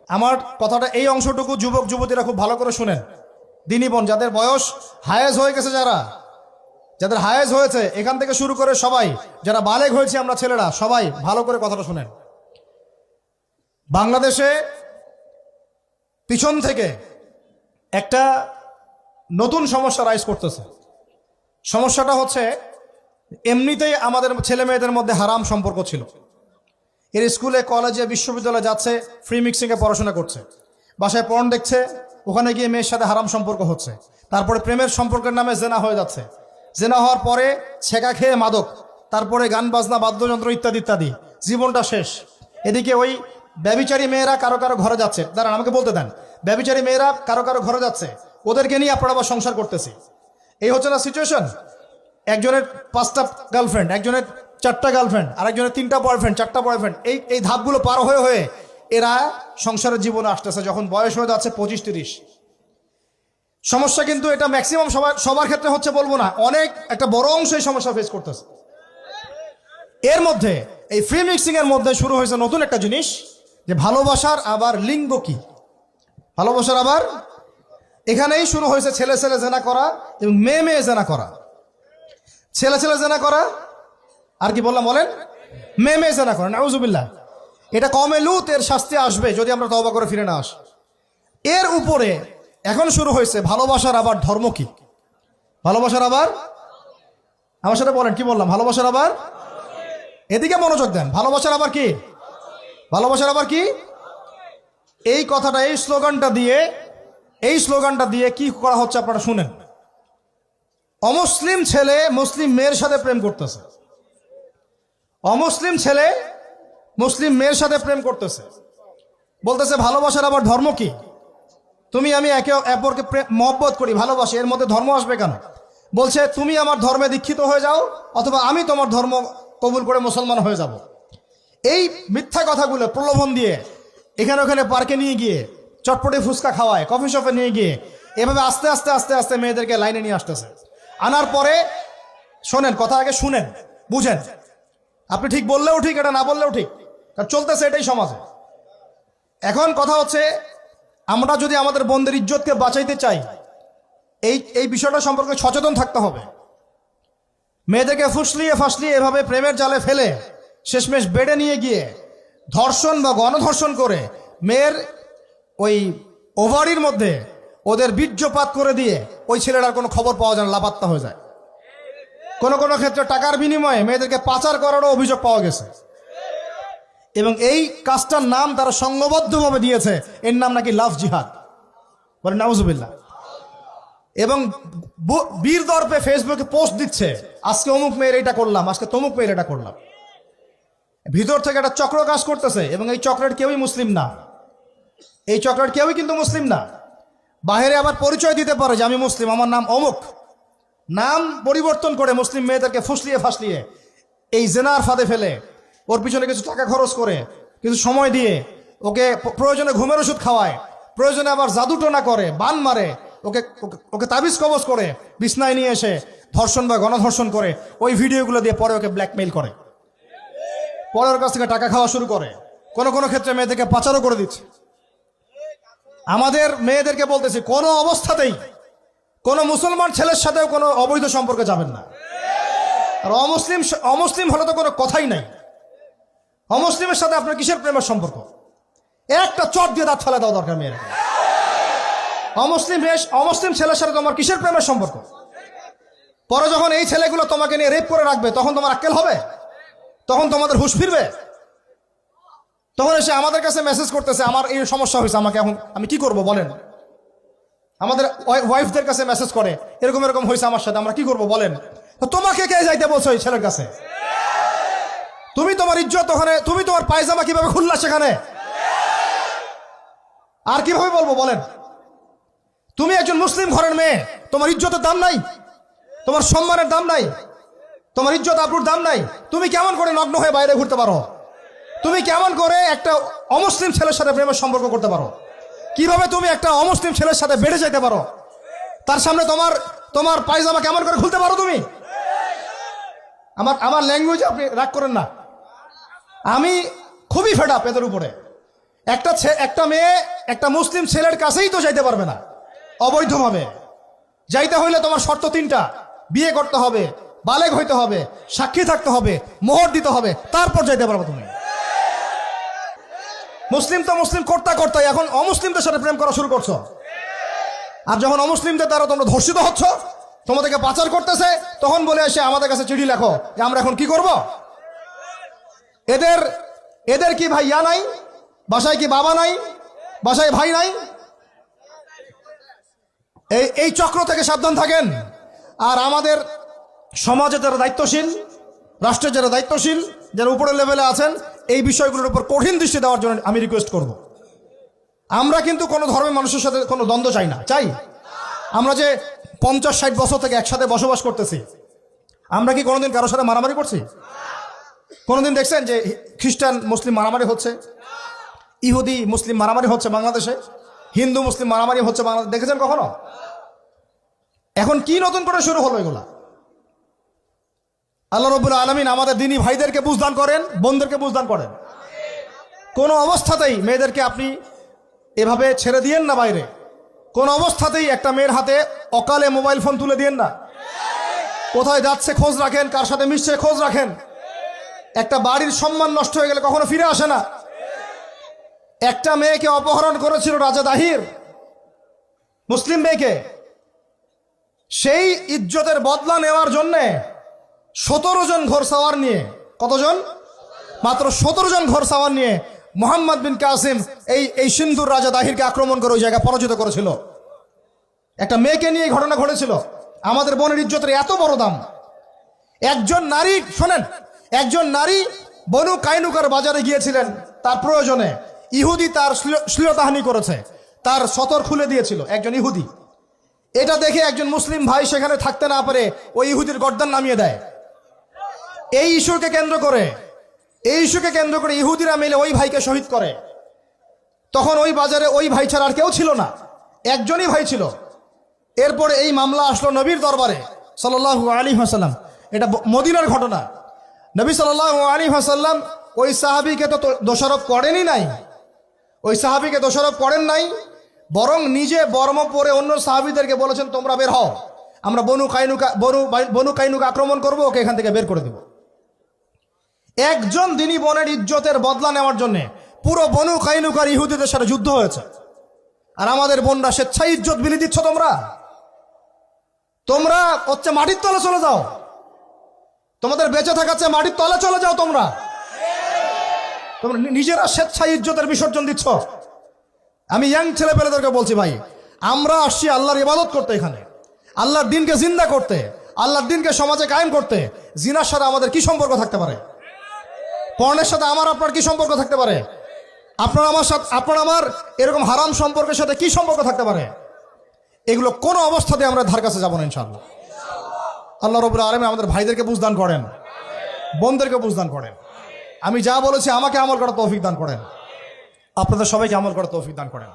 আমার কথাটা এই অংশটুকু যুবক যুবতীরা খুব ভালো করে শুনেন। দিনী বোন যাদের বয়স হায়েজ হয়ে গেছে, যাদের হায়েজ হয়েছে এখান থেকে শুরু করে সবাই, যারা বালেগ হয়েছে আমরা ছেলেরা, সবাই ভালো করে কথাটা শুনেন। বাংলাদেশে পিছন থেকে একটা নতুন সমস্যা রাইজ করতেছে। সমস্যাটা হচ্ছে, এমনিতেই আমাদের ছেলে মেয়েদের মধ্যে হারাম সম্পর্ক ছিল। এর স্কুলে কলেজে বিশ্ববিদ্যালয়ে যাচ্ছে, ফ্রি মিক্সিংয়ে পড়াশোনা করছে, বাসায় পর্ন দেখছে, ওখানে গিয়ে মেয়ের সাথে হারাম সম্পর্ক হচ্ছে, তারপরে প্রেমের সম্পর্কের নামে জেনা হয়ে যাচ্ছে, জেনা হওয়ার পরে ছেঁকা খেয়ে মাদক, তারপরে গান বাজনা বাদ্যযন্ত্র ইত্যাদি ইত্যাদি, জীবনটা শেষ। এদিকে ওই ব্যভিচারী মেয়েরা কারো কারো ঘরে যাচ্ছে, দাঁড়ান আমাকে বলতে দেন, ব্যভিচারী মেয়েরা কারো কারো ঘরে যাচ্ছে, ওদেরকে নিয়ে আপনারা আবার সংসার করতেছি। এই হচ্ছে না সিচুয়েশন। একজনের 5টা গার্লফ্রেন্ড, একজনের 4টা গার্লফ্রেন্ড, আরেকজনের 3টা বয়ফ্রেন্ড, 4টা বয়ফ্রেন্ড। এই ধাপগুলো পার হয়ে হয়ে এরা সংসারের জীবনে আসতেছে, যখন বয়স হয়ে যাচ্ছে 25-30। সমস্যা কিন্তু এটা ম্যাক্সিমাম সবার ক্ষেত্রে হচ্ছে বলবো না, অনেক একটা বড় অংশ এই সমস্যা ফেস করতেছে। এর মধ্যে এই ফ্রি মিক্সিং এর মধ্যে শুরু হয়েছে নতুন একটা জিনিস, যে ভালোবাসার আবার লিঙ্গ কি, ভালোবাসার আবার এখানেই শুরু হয়েছে ছেলে ছেলে জেনা করা এবং মেয়ে মেয়ে জেনা করা। ছেলে ছেলে জেনা করা আর কি বললাম বলেন, মেয়ে মেয়ে জেনা করা, নাউজুবিল্লাহ। এটা কমে লুত, এর শাস্তি আসবে যদি আমরা তওবা করে ফিরে না আসি। এর উপরে এখন শুরু হয়েছে ভালোবাসার আবার ধর্ম কি, ভালোবাসার আবার, আমার সাথে বলেন কি বললাম, ভালোবাসার আবার, এদিকে মনোযোগ দেন, ভালোবাসার আবার কি, ভালোবাসার আবার কি। এই কথাটা, এই স্লোগানটা দিয়ে কি করা হচ্ছে আপনারা শুনেন। অমুসলিম ছেলে মুসলিম মেয়ের সাথে প্রেম করতেছে, অমুসলিম ছেলে মুসলিম মেয়ের সাথে প্রেম করতেছে, বলতেছে ভালোবাসার আবার ধর্ম কি, তুমি আমি একে অপরকে মহব্বত করি, ভালোবাসি, এর মধ্যে ধর্ম আসবে কেন? বলছে তুমি আমার ধর্মে দীক্ষিত হয়ে যাও, অথবা আমি তোমার ধর্ম কবুল করে মুসলমান হয়ে যাব। এই মিথ্যা কথাগুলো প্রলোভন দিয়ে এখানে ওখানে পার্কে নিয়ে গিয়ে চটপটে ফুচকা খাওয়ায়, কফি শপে নিয়ে গিয়ে এভাবে আস্তে আস্তে আস্তে আস্তে মেয়েদেরকে লাইনে নিয়ে আসতেছে। আনার পরে শোনেন, কথা আগে শুনেন, বুঝেন। আপনি ঠিক বললেও ঠিক, এটা না বললেও ঠিক, কারণ চলতেছে এটাই সমাজে। এখন কথা হচ্ছে, আমরা যদি আমাদের বোনদের ইজ্জতকে বাঁচাইতে চাই, এই বিষয়টা সম্পর্কে সচেতন থাকতে হবে। মেয়েদেরকে ফুসলিয়ে ফাসলিয়ে এভাবে প্রেমের জালে ফেলে শেষমেশ বেডে নিয়ে গিয়ে ধর্ষণ বা গণধর্ষণ করে মেয়ের ওই ওভারির মধ্যে ওদের বীর্যপাত করে দিয়ে ওই ছেলেটার কোনো খবর পাওয়া যায় না, লাপাত্তা হয়ে যায়। কোনো কোনো ক্ষেত্রে টাকার বিনিময়ে মেয়েদেরকে পাচার করারও অভিযোগ পাওয়া গেছে। এবং এই কাজটার নাম তারা সংঘবদ্ধভাবে দিয়েছে, এর নাম নাকি লাভ জিহাদ, বলে নাউজুবিল্লাহ। এবং বীর দর্পে ফেসবুকে পোস্ট দিচ্ছে, আজকে অমুক মেয়ের এটা করলাম, আজকে তমুক মেয়ের এটা করলাম। ভিতর থেকে একটা চক্র কাজ করতেছে, এবং এই চক্রের কেউই মুসলিম না, এই চক্রের কেউই কিন্তু মুসলিম না। বাহিরে আবার পরিচয় দিতে পারে যে আমি মুসলিম, আমার নাম অমুক, নাম পরিবর্তন করে মুসলিম মেয়েদেরকে ফুসলিয়ে ফাসলিয়ে এই জেনার ফাঁদে ফেলে ওর পিছনে কিছু টাকা খরচ করে, কিছু সময় দিয়ে ওকে প্রয়োজনে ঘুমের ওষুধ খাওয়ায়, প্রয়োজনে আবার জাদুটোনা করে, বান মারে, ওকে ওকে তাবিজ কবজ করে বিছনায় নিয়ে এসে ধর্ষণ বা গণধর্ষণ করে, ওই ভিডিওগুলো দিয়ে পরে ওকে ব্ল্যাকমেইল করে, পরে ওর কাছ থেকে টাকা খাওয়া শুরু করে, কোনো কোনো ক্ষেত্রে মেয়েদেরকে পাচারও করে দিচ্ছে। আমাদের মেয়েদেরকে বলতেছি, কোনো অবস্থাতেই কোনো মুসলমান ছেলের সাথেও কোনো অবৈধ সম্পর্কে যাবেন না। আর অমুসলিম হলে তো কোনো কথাই নাই। অমুসলিমের সাথে আপনার কিসের প্রেমের সম্পর্ক? একটা চট দিয়ে দাঁত ফেলে দেওয়া দরকার মেয়েরা। অমুসলিম ছেলের সাথে তোমার কিসের প্রেমের সম্পর্ক? পরে যখন এই ছেলেগুলো তোমাকে নিয়ে রেপ করে রাখবে, তখন তোমার আক্কেল হবে? তখন তোমাদের হুঁশ ফিরবে? তখন এসে আমাদের কাছে মেসেজ করতেছে, আমার এই সমস্যা হয়েছে, আমাকে এখন আমি কি করব বলেন। আমাদের ওয়াইফদের কাছে মেসেজ করে, এরকম এরকম হয়েছে আমার সাথে, আমরা কি করব বলেন। তো তোমাকে কে যাইতে বলছো এই ছেলের কাছে? তুমি তোমার ইজ্জত ওখানে, তুমি তোমার পায়জামা কিভাবে খুললা সেখানে, আর কিভাবে বলবো বলেন? তুমি একজন মুসলিম ঘরের মেয়ে, তোমার ইজ্জতের দাম নাই, তোমার সম্মানের দাম নাই, তোমার ইজ্জত আবরুর দাম নাই। তুমি কেমন করে নগ্ন হয়ে বাইরে ঘুরতে পারো? তুমি কেমন করে একটা অমুসলিম ছেলের সাথে প্রেমের সম্পর্ক করতে পারো? কিভাবে তুমি একটা অমুসলিম ছেলের সাথে বেড়ে যেতে পারো? তার সামনে তোমার পায়জামা কেমন করে খুলতে পারো তুমি? আমার ল্যাঙ্গুয়েজ আপনি রাগ করেন না, আমি খুবই ফেড আপ এদের উপরে। একটা মেয়ে একটা মুসলিম ছেলের কাছেই তো যাইতে পারবে না অবৈধভাবে। যাইতে হইলে তোমার শর্ত তিনটা: বিয়ে করতে হবে, বালেগ হইতে হবে, সাক্ষী থাকতে হবে, মোহর দিতে হবে, তারপর যাইতে পারবে তুমি। মুসলিম তো মুসলিম করতে করতে এখন অমুসলিমদের সাথে প্রেম করা শুরু করছো। আর যখন অমুসলিমদের দ্বারা তোমরা ধর্ষিত হচ্ছ, তোমাদেরকে পাচার করতেছে, তখন বলে এসে আমাদের কাছে চিঠি লেখো যে আমরা এখন কি করব। এদের কি ভাই ইয়া নাই? বাসায় কি বাবা নাই? বাসায় ভাই নাই? এই চক্র থেকে সাবধান থাকেন। আর আমাদের সমাজে যারা দায়িত্বশীল, রাষ্ট্রের যারা দায়িত্বশীল, যারা উপরের লেভেলে আছেন, এই বিষয়গুলোর উপর কঠিন দৃষ্টি দেওয়ার জন্য আমি রিকোয়েস্ট করব। আমরা কিন্তু কোনো ধর্মের মানুষের সাথে কোনো দ্বন্দ্ব চাই না। চাই আমরা যে 50-60 বছর থেকে একসাথে বসবাস করতেছি, আমরা কি কোনোদিন কারোর সাথে মারামারি করছি? কোনোদিন দেখছেন যে খ্রিস্টান মুসলিম মারামারি হচ্ছে? ইহুদি মুসলিম মারামারি হচ্ছে বাংলাদেশে? হিন্দু মুসলিম মারামারি হচ্ছে বাংলাদেশে? দেখেছেন কখনো? এখন কি নতুন করে শুরু হলো এগুলা? আল্লাহ রাব্বুল আলামিন আমাদের দ্বীনি ভাইদেরকে বুঝদান করেন, বোনদেরকে বুঝদান করেন। কোনো অবস্থাতেই মেয়েদেরকে আপনি এভাবে ছেড়ে দিয়েন না বাইরে। কোন অবস্থাতেই একটা মেয়ের হাতে অকালে মোবাইল ফোন তুলে দিয়েন না। কোথায় যাচ্ছে খোঁজ রাখেন, কার সাথে মিশছে খোঁজ রাখেন। একটা বাড়ির সম্মান নষ্ট হয়ে গেলে কখনো ফিরে আসে না। একটা মেয়েকে অপহরণ করেছিল রাজা দাহির, মুসলিম মেয়েকে। সেই ইজ্জতের বদলা নেওয়ার জন্যে 17 জন ঘোড়সাওয়ার নিয়ে, কতজন? মাত্র 17 জন ঘোড়সাওয়ার নিয়ে মোহাম্মদ বিন কাসিম এই সিন্ধুর রাজা দাহিরকে আক্রমণ করে ওই জায়গায় পরাজিত করেছিল। একটা মেয়েকে নিয়ে ঘটনা ঘটেছিল। আমাদের বোনের ইজ্জতের এত বড় দাম। একজন নারী, শোনেন, একজন নারী বনু কাইনুকার বাজারে গিয়েছিলেন তার প্রয়োজনে। ইহুদি তার শ্লীলতাহানি করেছে, তার সতর খুলে দিয়েছিল একজন ইহুদি। এটা দেখে একজন মুসলিম ভাই সেখানে থাকতে না পারে ওই ইহুদির গর্দান নামিয়ে দেয়। এই ইস্যুকে কেন্দ্র করে ইহুদিরা মিলে ওই ভাইকে শহীদ করে। তখন ওই বাজারে ওই ভাই ছাড়া আর কেউ ছিল না, একজনই ভাই ছিল। এরপরে এই মামলা আসলো নবীর দরবারে সাল্লাল্লাহু আলাইহি ওয়াসাল্লাম। এটা মদিনার ঘটনা। নবী সাল্লাল্লাহু আলাইহি ওয়াসাল্লাম ওই সাহাবীকে তো দোষারোপ করেনই নাই, ওই সাহাবীকে দোষারোপ করেন নাই, বরং নিজে বর্ম পরে অন্য সাহাবীদেরকে বলেছেন তোমরা বের হও, আমরা বনু কাইনুকা আক্রমণ করবো, ওকে এখান থেকে বের করে দেব। একজন দিনী বোনের ইজ্জতের বদলা নেওয়ার জন্য পুরো বনু কাইনুকার ইহুদিদের সাথে যুদ্ধ হয়েছে। আর আমাদের বোনরা স্বেচ্ছায় ইজ্জত বিলি দিচ্ছ। তোমরা হচ্ছে মাটির তলে চলে যাও, তোমাদের বেঁচে থাকাচ্ছে মাটির তলে চলে যাও। তোমরা নিজেরা স্বেচ্ছায় ইজ্জতের বিসর্জন দিচ্ছ। আমি ইয়াং ছেলে পেলেদেরকে বলছি, ভাই আমরা আসছি আল্লাহর ইবাদত করতে, এখানে আল্লাহর দিনকে জিন্দা করতে, আল্লাহর দিনকে সমাজে কায়েম করতে। জিনার সাথে আমাদের কি সম্পর্ক থাকতে পারে? পর্নের সাথে আমার আপনার কি সম্পর্ক থাকতে পারে? আপনার আমার এরকম হারাম সম্পর্কের সাথে কি সম্পর্ক থাকতে পারে? এগুলো কোনো অবস্থাতে আমরা ধার কাছে যাবো না ইনশাআল্লাহ। আল্লাহ রাব্বুল আলামিন আমাদের ভাইদেরকে বুঝদান করেন, বোনদেরকে বুঝদান করেন। আমি যা বলেছি আমাকে আমল করার তৌফিক দান করেন, আপনাদের সবাইকে আমল করার তৌফিক দান করেন।